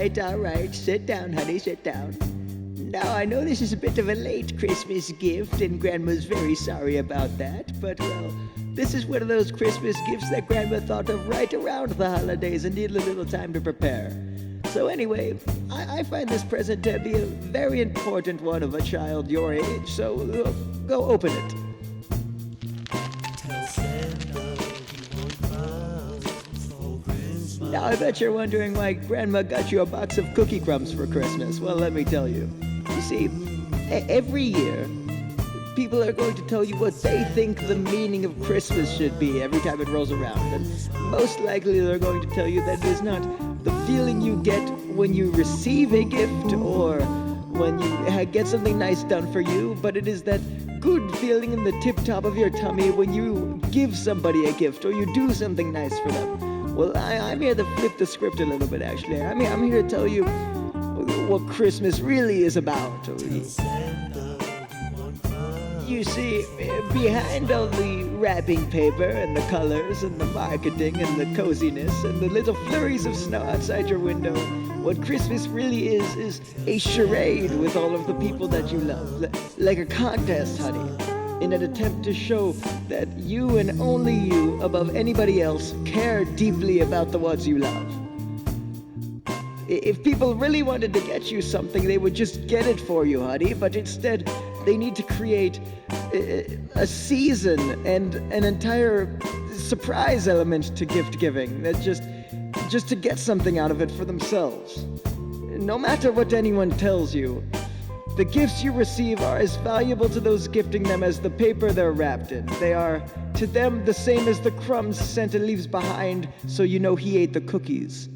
right. Sit down, honey, sit down. Now, I know this is a bit of a late Christmas gift, and Grandma's very sorry about that, but, well, this is one of those Christmas gifts that Grandma thought of right around the holidays and needed a little time to prepare. So anyway, I find this present to be a very important one of a child your age, so go open it. Now, I bet you're wondering why Grandma got you a box of cookie crumbs for Christmas. Well, let me tell you. You see, every year, people are going to tell you what they think the meaning of Christmas should be every time it rolls around. And most likely they're going to tell you that it is not the feeling you get when you receive a gift or when you get something nice done for you, but it is that good feeling in the tip-top of your tummy when you give somebody a gift or you do something nice for them. Well, I'm here to flip the script a little bit, actually. I'm here to tell you what Christmas really is about. You see, behind all the wrapping paper and the colors and the marketing and the coziness and the little flurries of snow outside your window, what Christmas really is a charade with all of the people that you love. Like a contest, honey, in an attempt to show that you and only you, above anybody else, care deeply about the ones you love. If people really wanted to get you something, they would just get it for you, honey, but instead they need to create a season and an entire surprise element to gift giving, that just to get something out of it for themselves. No matter what anyone tells you, the gifts you receive are as valuable to those gifting them as the paper they're wrapped in. They are, to them, the same as the crumbs Santa leaves behind, so you know he ate the cookies.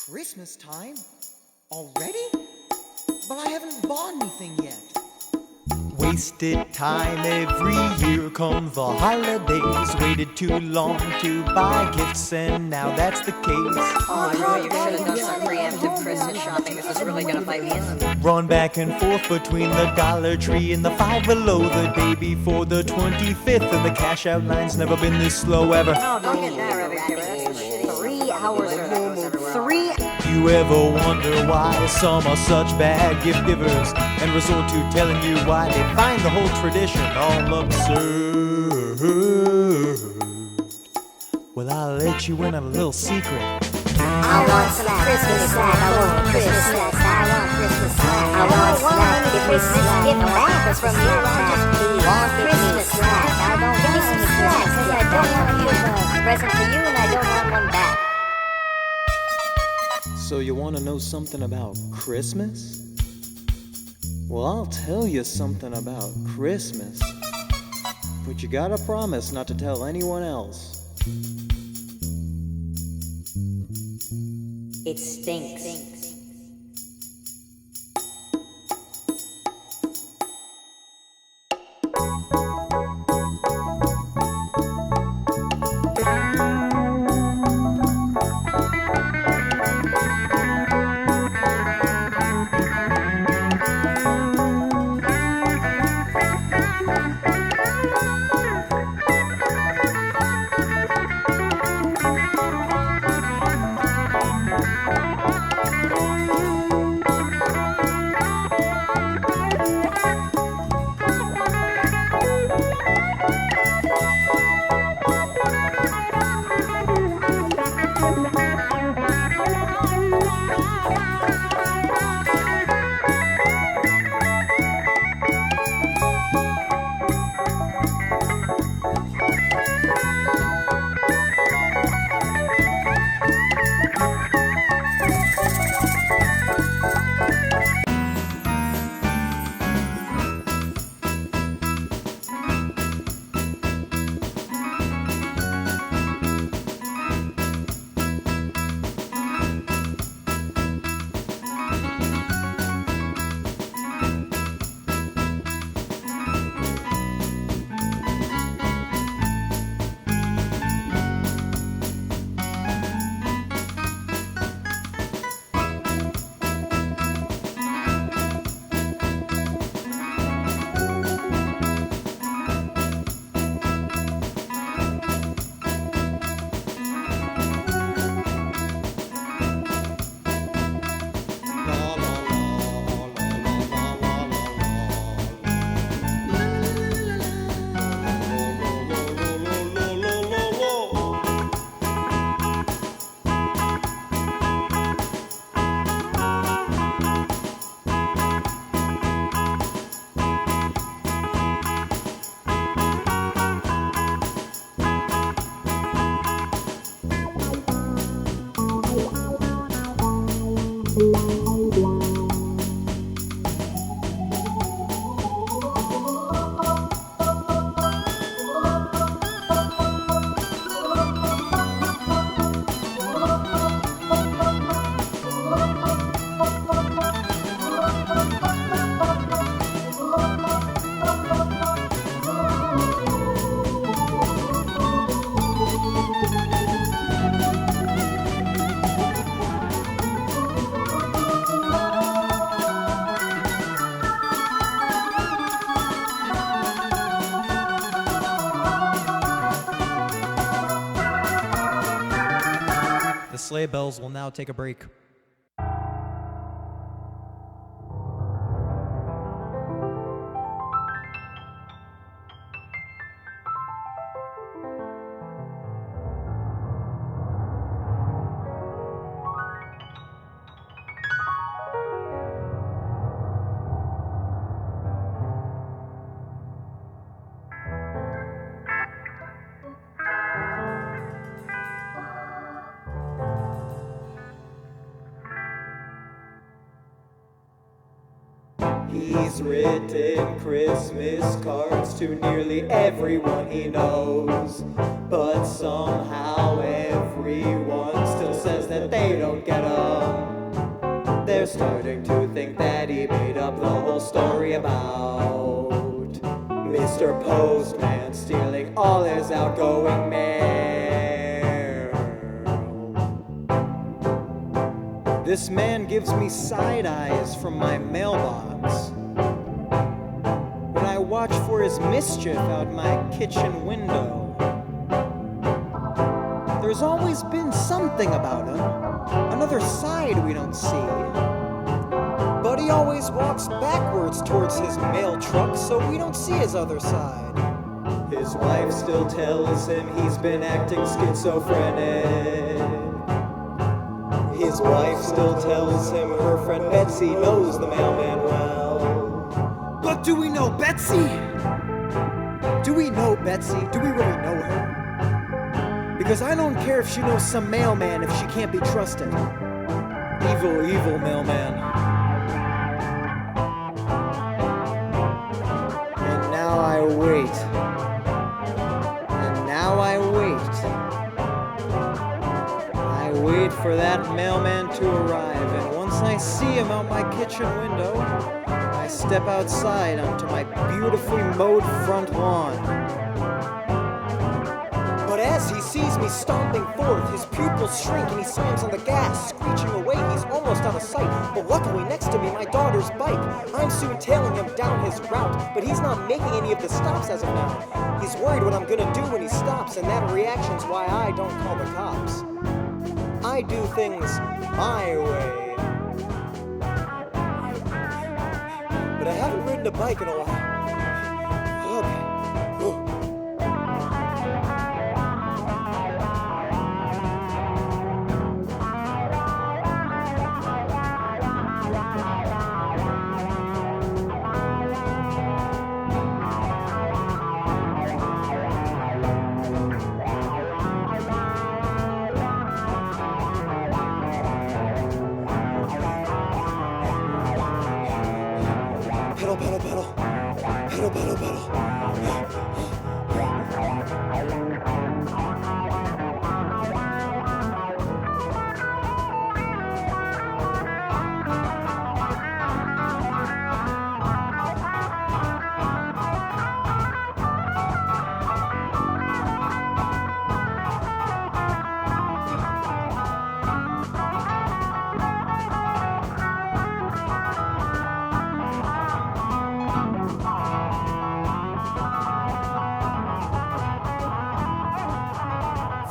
Christmas time? Already? But I haven't bought anything yet. Wasted time every year come the holidays. Waited too long to buy gifts and now that's the case. Oh, Roy, you should have done some preemptive Christmas shopping. This is really gonna bite me in the... Run back and forth between the Dollar Tree and the Five Below the day before the 25th, and the cash out line's never been this slow ever. Oh, don't get that ridiculous. 3 hours of 3. Do you ever wonder why some are such bad gift givers and resort to telling you why they find the whole tradition all absurd? Well, I'll let you in on a little secret. I want some Christmas snack. I want Christmas snack. I want Christmas snack. I want snack. Give me snack. Get back from you. I just want Christmas snack. I don't give me some snacks because I don't want to give a present for you and I don't want one back. So you want to know something about Christmas? Well, I'll tell you something about Christmas. But you gotta promise not to tell anyone else. It stinks. sleigh bells will now take a break. He's written Christmas cards to nearly everyone he knows, but somehow everyone still says that they don't get 'em. They're starting to think that he made up the whole story about Mr. Postman stealing all his outgoing mail. This man gives me side eyes from my mailbox when I watch for his mischief out my kitchen window. There's always been something about him, another side we don't see. But he always walks backwards towards his mail truck, so we don't see his other side. His wife still tells him he's been acting schizophrenic. His wife still tells him her friend Betsy knows the mailman well. But do we know Betsy? Do we know Betsy? Do we really know her? Because I don't care if she knows some mailman if she can't be trusted. Evil, evil mailman. And now I wait. And now I wait. I wait for that mailman to arrive, and once I see him out my kitchen window, I step outside onto my beautifully mowed front lawn. But as he sees me stomping forth, his pupils shrink and he slams on the gas, screeching away. He's almost out of sight, but luckily next to me my daughter's bike. I'm soon tailing him down his route, but he's not making any of the stops as of now. He's worried what I'm gonna do when he stops, and that reaction's why I don't call the cops. I do things my way. But I haven't ridden a bike in a while. Okay.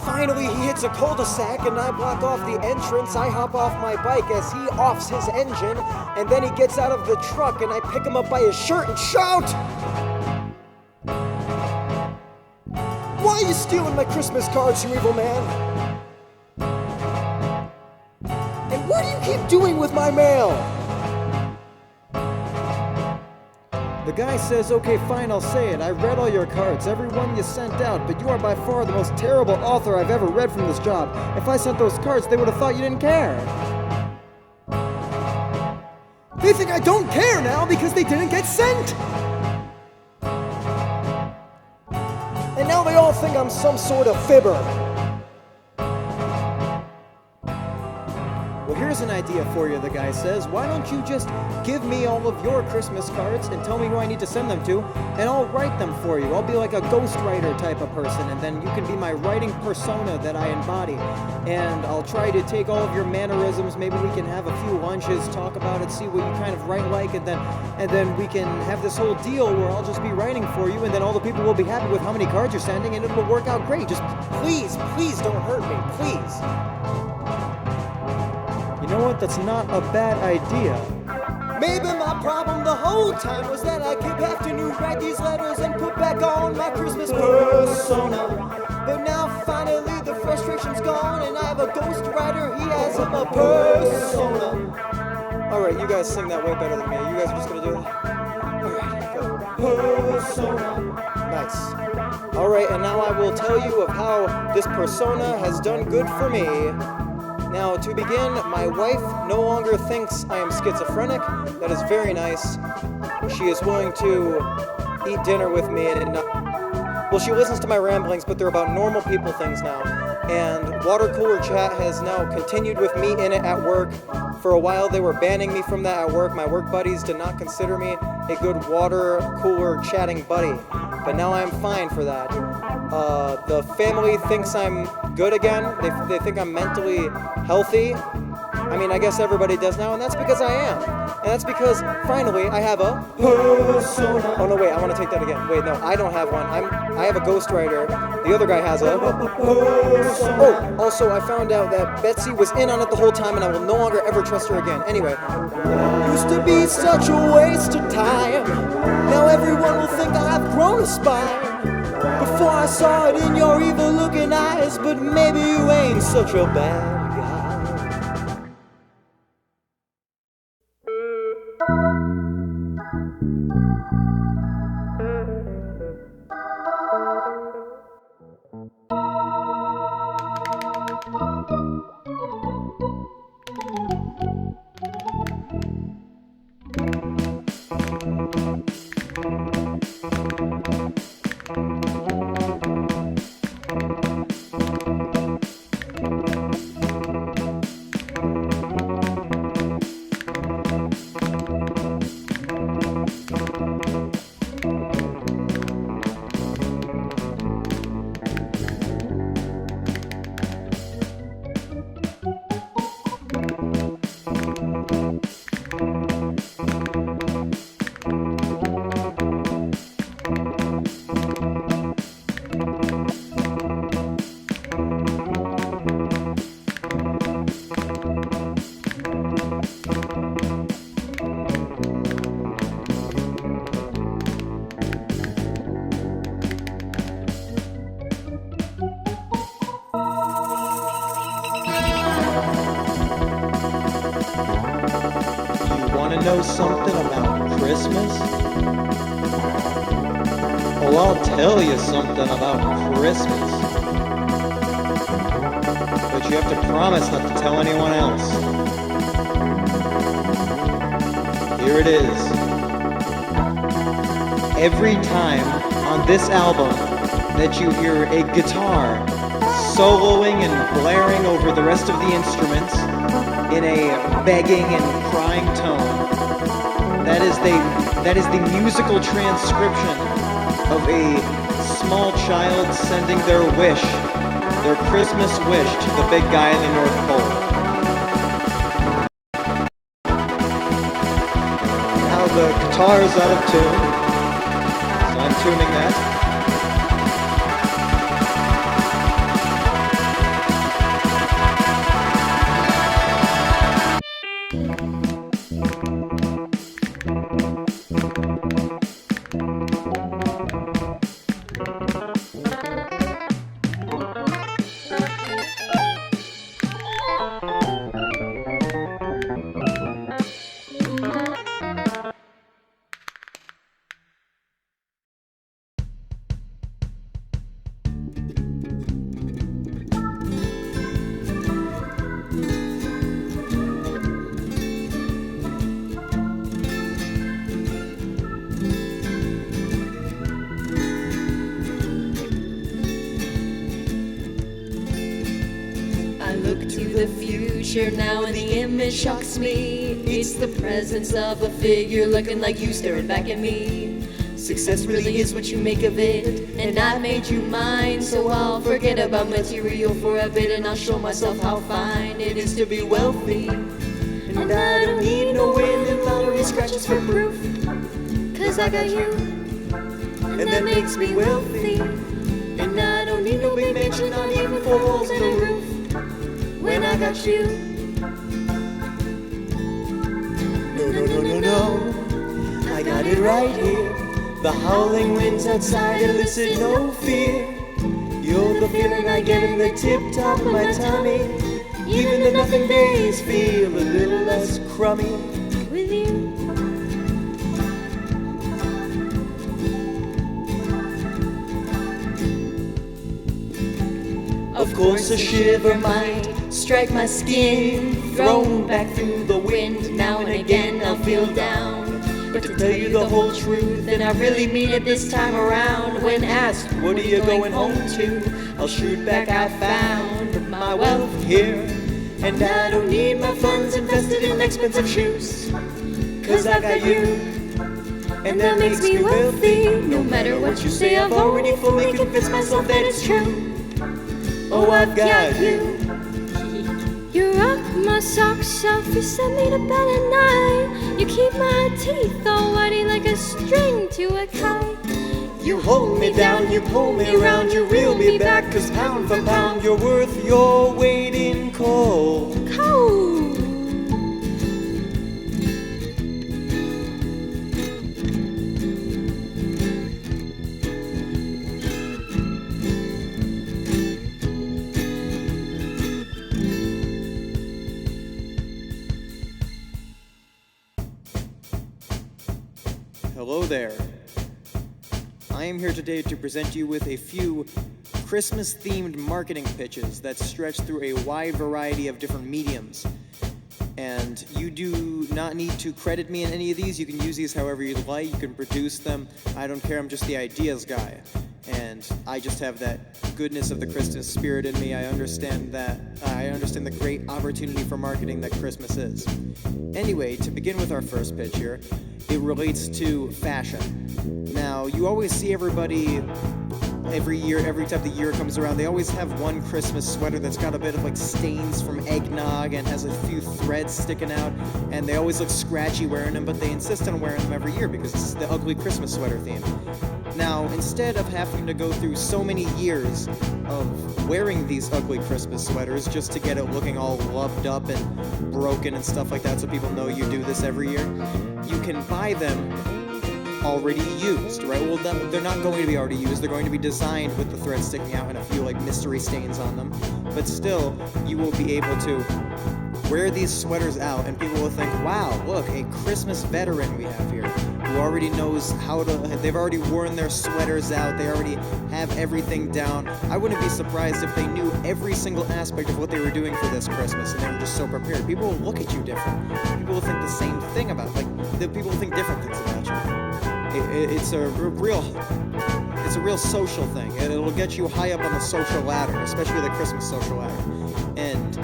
Finally, he hits a cul-de-sac and I block off the entrance. I hop off my bike as he offs his engine, and then he gets out of the truck and I pick him up by his shirt and shout, "Why are you stealing my Christmas cards, you evil man? And what do you keep doing with my mail?" The guy says, "Okay, fine, I'll say it. I read all your cards, every one you sent out, but you are by far the most terrible author I've ever read from this job. If I sent those cards, they would have thought you didn't care." They think I don't care now because they didn't get sent. And now they all think I'm some sort of fibber. When here's an idea for you, the guy says. Why don't you just give me all of your Christmas cards and tell me who I need to send them to, and I'll write them for you. I'll be like a ghostwriter type of person, and then you can be my writing persona that I embody. And I'll try to take all of your mannerisms. Maybe we can have a few lunches, talk about it, see what you kind of write like, and then we can have this whole deal where I'll just be writing for you, and then all the people will be happy with how many cards you're sending, and it'll work out great. Just please don't hurt me, please. You know what? That's not a bad idea. Maybe my problem the whole time was that I keep having to write these letters and put back on my Christmas persona. But now finally the frustration's gone and I have a ghostwriter, he has a persona. Alright, you guys sing that way better than me. You guys are just gonna do it? Alright, go. Persona. Nice. Alright, and now I will tell you of how this persona has done good for me. Now, to begin, my wife no longer thinks I am schizophrenic. That is very nice. She is willing to eat dinner with me and well, she listens to my ramblings, but they're about normal people things now. And water cooler chat has now continued with me in it at work. For a while, they were banning me from that at work. My work buddies did not consider me a good water cooler chatting buddy. But now I'm fine for that. The family thinks I'm good again. They think I'm mentally healthy. I mean, I guess everybody does now, and that's because I am. And that's because, finally, I have a persona. Oh, no, wait, I want to take that again. Wait, no, I don't have one. I have a ghostwriter. The other guy has a persona. Oh, also, I found out that Betsy was in on it the whole time, and I will no longer ever trust her again. Anyway, used to be such a waste of time. Now everyone will think I've grown a spine. Before I saw it in your evil-looking eyes, but maybe you ain't such a bad guy. Know something about Christmas? Well, I'll tell you something about Christmas. But you have to promise not to tell anyone else. Here it is. Every time on this album that you hear a guitar soloing and blaring over the rest of the instruments in a begging and crying tone, that is the musical transcription of a small child sending their wish, their Christmas wish, to the big guy in the North Pole. Now the guitar is out of tune, so I'm tuning that. I look to the future now and the image shocks me. It's the presence of a figure looking like you staring back at me. Success really is what you make of it, and I made you mine, so I'll forget about material for a bit and I'll show myself how fine it is to be wealthy. And I don't need no wind and lottery scratches for proof, 'cause I got you, and that makes me wealthy. And I don't need no big mansion, not even 4 walls and a roof, when I got you. No, no, no, no, no, I got it right here. The howling winds outside elicit no fear. You're the feeling I get in the tip-top of my tummy. Even the nothing days feel a little less crummy with you. Of course a shiver might strike my skin, thrown back through the wind. Now and again I'll feel down, but to tell you the whole truth, and I really mean it this time around, when asked, what are you going home to? I'll shoot back, I found my wealth here. And I don't need my funds invested in expensive shoes, 'cause I got you, and that makes me wealthy. No matter what you say, I've already fully convinced myself that it's true. Oh, I've got you. You rock my socks off, you send me to bed at night. You keep my teeth all whitey like a string to a kite. You hold me down, you pull me around, you reel me back, 'cause pound for pound you're worth your weight in coal. Cold. Hello there. I am here today to present you with a few Christmas-themed marketing pitches that stretch through a wide variety of different mediums. And you do not need to credit me in any of these. You can use these however you like. You can produce them. I don't care. I'm just the ideas guy. And I just have that goodness of the Christmas spirit in me. I understand the great opportunity for marketing that Christmas is. Anyway, to begin with our first pitch here, it relates to fashion. Now, you always see everybody every year, every time the year comes around, they always have one Christmas sweater that's got a bit of like stains from eggnog and has a few threads sticking out, and they always look scratchy wearing them, but they insist on wearing them every year because it's the ugly Christmas sweater theme. Now, instead of having to go through so many years of wearing these ugly Christmas sweaters just to get it looking all loved up and broken and stuff like that so people know you do this every year, you can buy them already used, right? Well, they're not going to be already used. They're going to be designed with the thread sticking out and a few like mystery stains on them. But still, you will be able to wear these sweaters out and people will think, wow, look, a Christmas veteran we have here who already knows how to, they've already worn their sweaters out. They already have everything down. I wouldn't be surprised if they knew every single aspect of what they were doing for this Christmas and they were just so prepared. People will look at you different. People will think the same thing about, people will think different things about you. It's a real social thing. It'll get you high up on the social ladder, especially the Christmas social ladder. And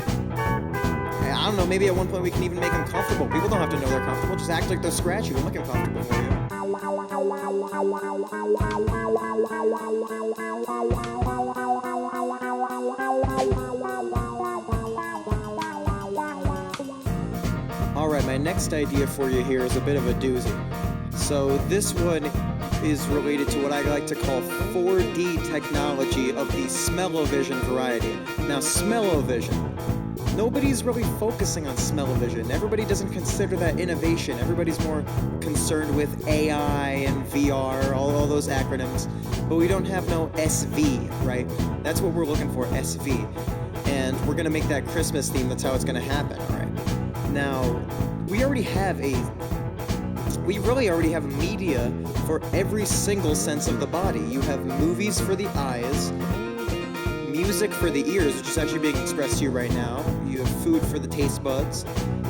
I don't know, maybe at one point we can even make them comfortable. People don't have to know they're comfortable. Just act like they're scratchy. We'll make them comfortable for you. Alright, my next idea for you here is a bit of a doozy. So this one is related to what I like to call 4D technology of the smell-o-vision variety. Now, smell-o-vision. Nobody's really focusing on smell-o-vision. Everybody doesn't consider that innovation. Everybody's more concerned with AI and VR, all those acronyms. But we don't have no SV, right? That's what we're looking for, SV. And we're going to make that Christmas theme. That's how it's going to happen, all right? Now, we really already have media for every single sense of the body. You have movies for the eyes, music for the ears, which is actually being expressed to you right now. You have food for the taste buds.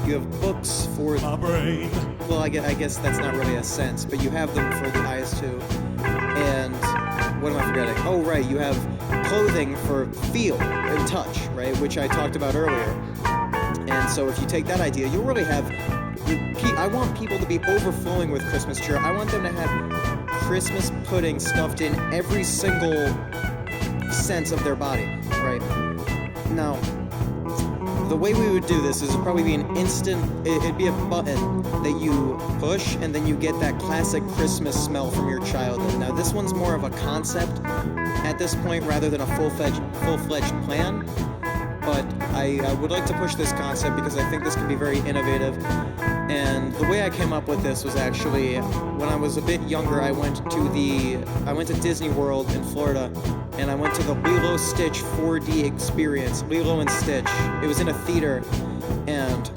You have books for my brain. Well, I guess that's not really a sense, but you have them for the eyes too. And what am I forgetting? Oh, right, you have clothing for feel and touch, right, which I talked about earlier. And so if you take that idea, you'll really have... I want people to be overflowing with Christmas cheer. I want them to have Christmas pudding stuffed in every single sense of their body, right? Now, the way we would do this is it'd probably be an instant... It'd be a button that you push, and then you get that classic Christmas smell from your childhood. Now, this one's more of a concept at this point rather than a full-fledged plan. But I would like to push this concept because I think this can be very innovative. And the way I came up with this was actually when I was a bit younger. I went to Disney World in Florida, and I went to the Lilo Stitch 4D experience. Lilo and Stitch. It was in a theater, and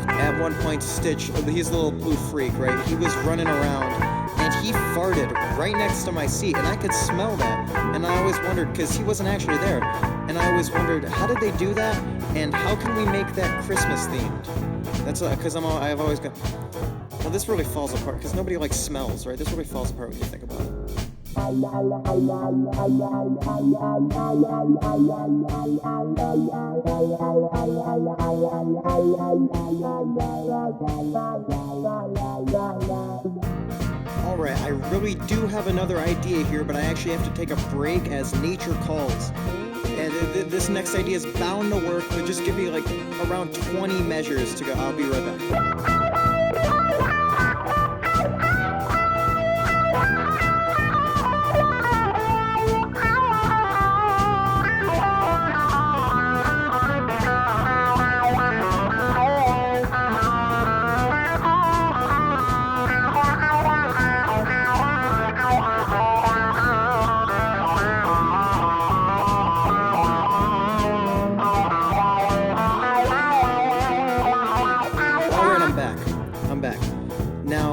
at one point Stitch, he's a little blue freak, right? He was running around, and he farted right next to my seat, and I could smell that. And I always wondered, because he wasn't actually there, and I always wondered, how did they do that, and how can we make that Christmas themed? That's because I've always got... Well, this really falls apart, because nobody likes smells, right? This really falls apart when you think about it. Alright, I really do have another idea here, but I actually have to take a break as nature calls. And this next idea is bound to work, but just give me like around 20 measures to go. I'll be right back.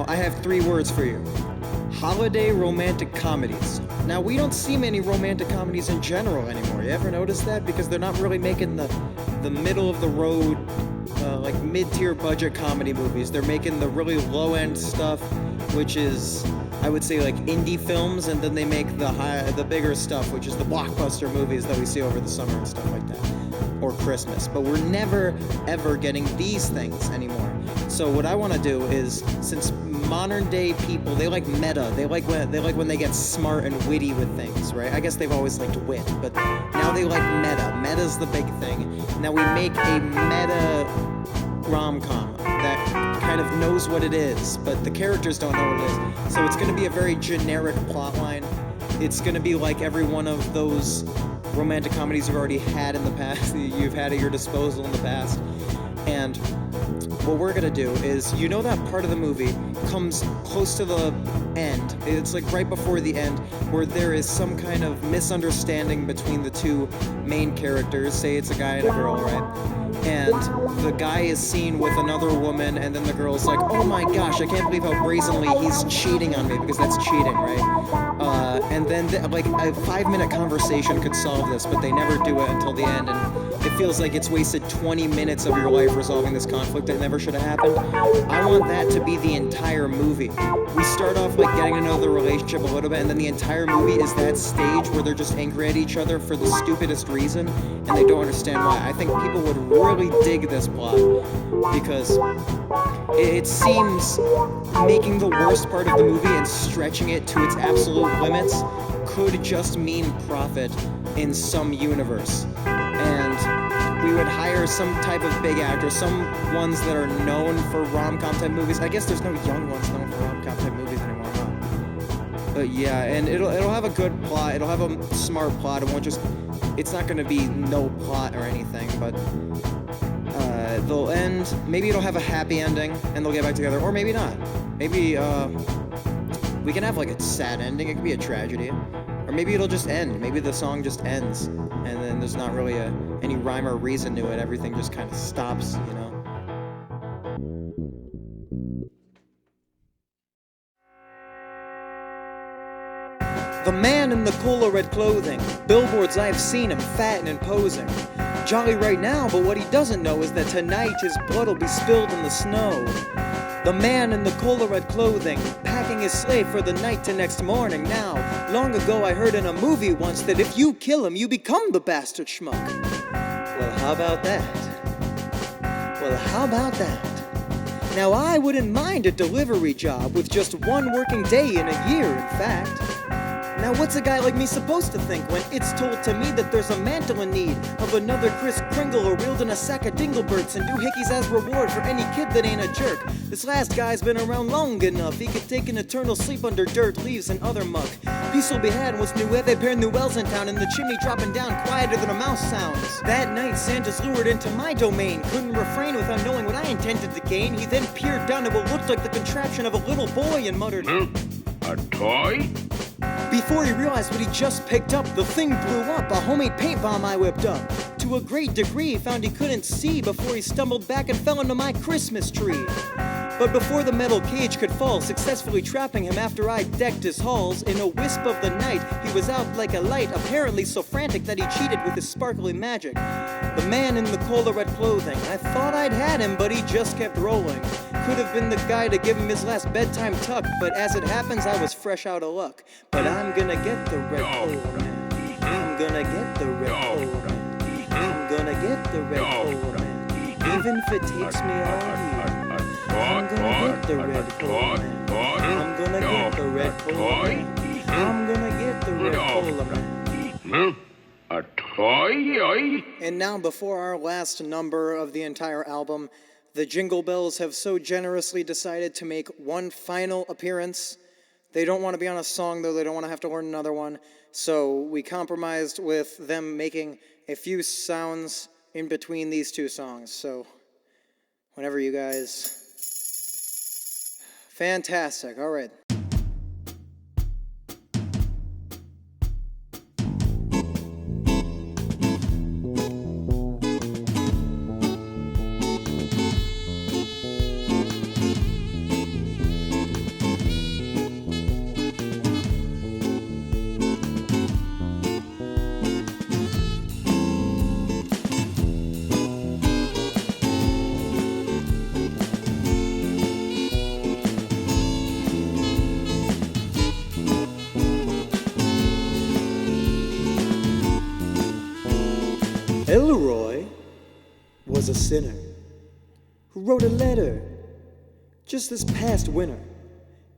I have 3 words for you. Holiday romantic comedies. Now, we don't see many romantic comedies in general anymore. You ever notice that? Because they're not really making the middle-of-the-road, like mid-tier budget comedy movies. They're making the really low-end stuff, which is, I would say, like indie films, and then they make the bigger stuff, which is the blockbuster movies that we see over the summer and stuff like that. Or Christmas. But we're never, ever getting these things anymore. So what I want to do is, since modern day people, they like meta, they like when they get smart and witty with things, right? I guess they've always liked wit, but now they like meta. Meta's the big thing. Now we make a meta rom-com that kind of knows what it is, but the characters don't know what it is. So it's going to be a very generic plotline. It's going to be like every one of those romantic comedies you've already had in the past, you've had at your disposal in the past. And what we're gonna do is, you know that part of the movie comes close to the end, it's like right before the end, where there is some kind of misunderstanding between the two main characters, say it's a guy and a girl, right? And the guy is seen with another woman, and then the girl's like, oh my gosh, I can't believe how brazenly he's cheating on me, because that's cheating, right? And then like a 5-minute conversation could solve this, but they never do it until the end, and it feels like it's wasted 20 minutes of your life resolving this conflict that never should have happened. I want that to be the entire movie. We start off like getting to know the relationship a little bit, and then the entire movie is that stage where they're just angry at each other for the stupidest reason, and they don't understand why. I think people would really dig this plot, because it seems making the worst part of the movie and stretching it to its absolute limits could just mean profit in some universe. And we would hire some type of big actor, some ones that are known for rom-com type movies. I guess there's no young ones known for rom-com type movies anymore, huh? But yeah, and it'll have a good plot, it'll have a smart plot, it won't just, it's not gonna be no plot or anything, but they'll end, maybe it'll have a happy ending, and they'll get back together, or maybe not. Maybe, we can have like a sad ending, it could be a tragedy. Or maybe it'll just end, maybe the song just ends, and then there's not really any rhyme or reason to it, everything just kind of stops, you know? The man in the cola red clothing, billboards I've seen him fat and imposing. Jolly right now, but what he doesn't know is that tonight his blood will be spilled in the snow. The man in the cola red clothing, packing preparing his sleigh for the night to next morning. Now, long ago I heard in a movie once that if you kill him, you become the bastard schmuck. Well, how about that? Well, how about that? Now, I wouldn't mind a delivery job with just one working day in a year, in fact. Now, what's a guy like me supposed to think when it's told to me that there's a mantle in need of another Kris Cringle or wielding a sack of dingleberts and doohickeys as reward for any kid that ain't a jerk? This last guy's been around long enough. He could take an eternal sleep under dirt, leaves, and other muck. Peace will be had once Nueve pair Nouvelles in town and the chimney dropping down quieter than a mouse sounds. That night, Santa's lured into my domain. Couldn't refrain without knowing what I intended to gain. He then peered down at what looked like the contraption of a little boy and muttered, A toy? Before he realized what he just picked up, the thing blew up, a homemade paint bomb I whipped up. To a great degree, he found he couldn't see before he stumbled back and fell into my Christmas tree. But before the metal cage could fall, successfully trapping him after I decked his halls, in a wisp of the night, he was out like a light, apparently so frantic that he cheated with his sparkly magic. The man in the cola red clothing, I thought I'd had him, but he just kept rolling. Could have been the guy to give him his last bedtime tuck, but as it happens, I was fresh out of luck. But I'm gonna get the red cola man. I'm gonna get the red cola man. I'm gonna get the red cola man. Even if it takes me all year. I'm gonna get the red cola man. I'm gonna get the red cola man. I'm gonna get the red cola man. A toy? And now, before our last number of the entire album, the Jingle Bells have so generously decided to make one final appearance. They don't want to be on a song, though. They don't want to have to learn another one. So we compromised with them making a few sounds in between these two songs. So whenever you guys... Fantastic. All right. Elroy was a sinner who wrote a letter just this past winter.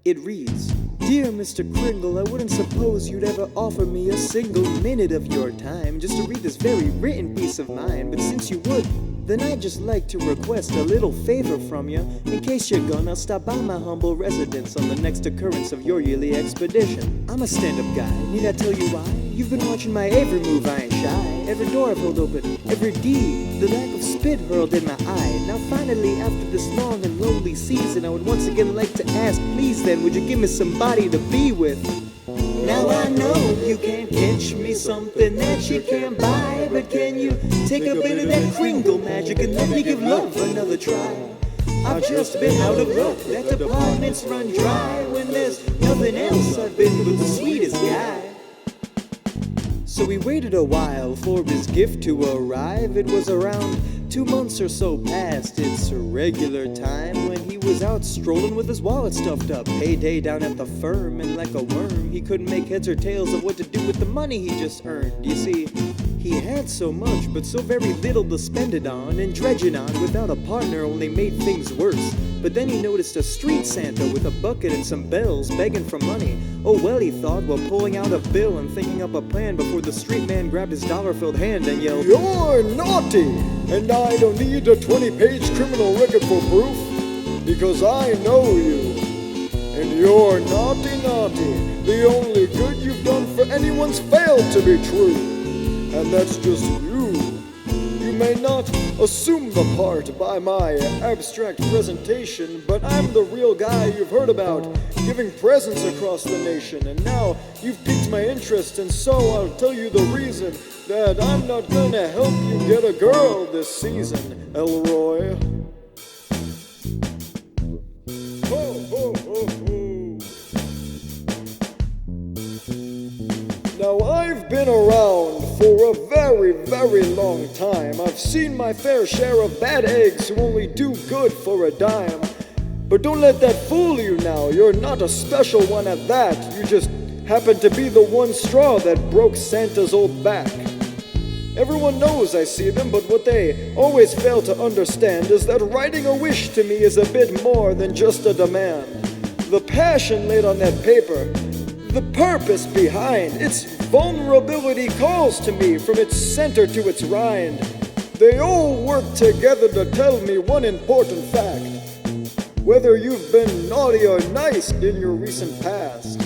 It reads, "Dear Mr. Cringle, I wouldn't suppose you'd ever offer me a single minute of your time just to read this very written piece of mine, but since you would, then I'd just like to request a little favor from you in case you're gonna stop by my humble residence on the next occurrence of your yearly expedition. I'm a stand-up guy, need I tell you why? You've been watching my every move, I ain't shy. Every door I've held open, every deed, the lack of spit hurled in my eye. Now finally, after this long and lonely season, I would once again like to ask, please then, would you give me somebody to be with? Now I know you can't catch me something that you can't buy, but can you take a bit of that Cringle magic and let me give love another try? I've just been out of luck, that department's run dry. When there's nothing else, I've been with the sweetest guy. So we waited a while for his gift to arrive. It was around 2 months or so past its regular time when he was out strolling with his wallet stuffed up. Payday down at the firm, and like a worm, he couldn't make heads or tails of what to do with the money he just earned. You see, he had so much, but so very little to spend it on, and dredging on without a partner only made things worse. But then he noticed a street Santa with a bucket and some bells begging for money. Oh well, he thought, while pulling out a bill and thinking up a plan before the street man grabbed his dollar-filled hand and yelled, "You're naughty, and I don't need a 20-page criminal record for proof, because I know you. And you're naughty, naughty. The only good you've done for anyone's failed to be true. And that's just you. You may not assume the part by my abstract presentation, but I'm the real guy you've heard about, giving presents across the nation. And now you've piqued my interest, and so I'll tell you the reason that I'm not gonna help you get a girl this season, Elroy." Ho, ho, ho, ho. Now I've been around for a very, very long time. I've seen my fair share of bad eggs who only do good for a dime. But don't let that fool you now. You're not a special one at that. You just happen to be the one straw that broke Santa's old back. Everyone knows I see them, but what they always fail to understand is that writing a wish to me is a bit more than just a demand. The passion laid on that paper, the purpose behind, its vulnerability calls to me from its center to its rind. They all work together to tell me one important fact. Whether you've been naughty or nice in your recent past.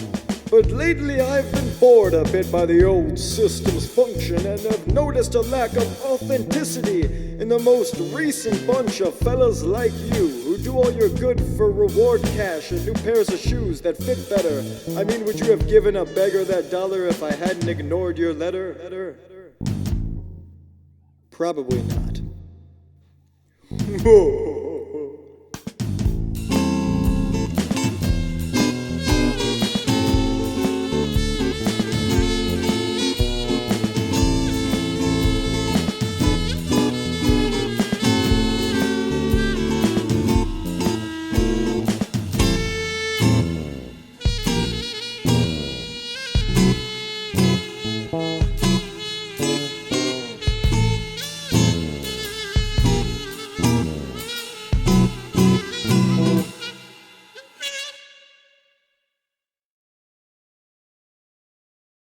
But lately I've been bored a bit by the old system's function and have noticed a lack of authenticity in the most recent bunch of fellas like you who do all your good for reward cash and new pairs of shoes that fit better. I mean, would you have given a beggar that dollar if I hadn't ignored your letter? Probably not. Whoa.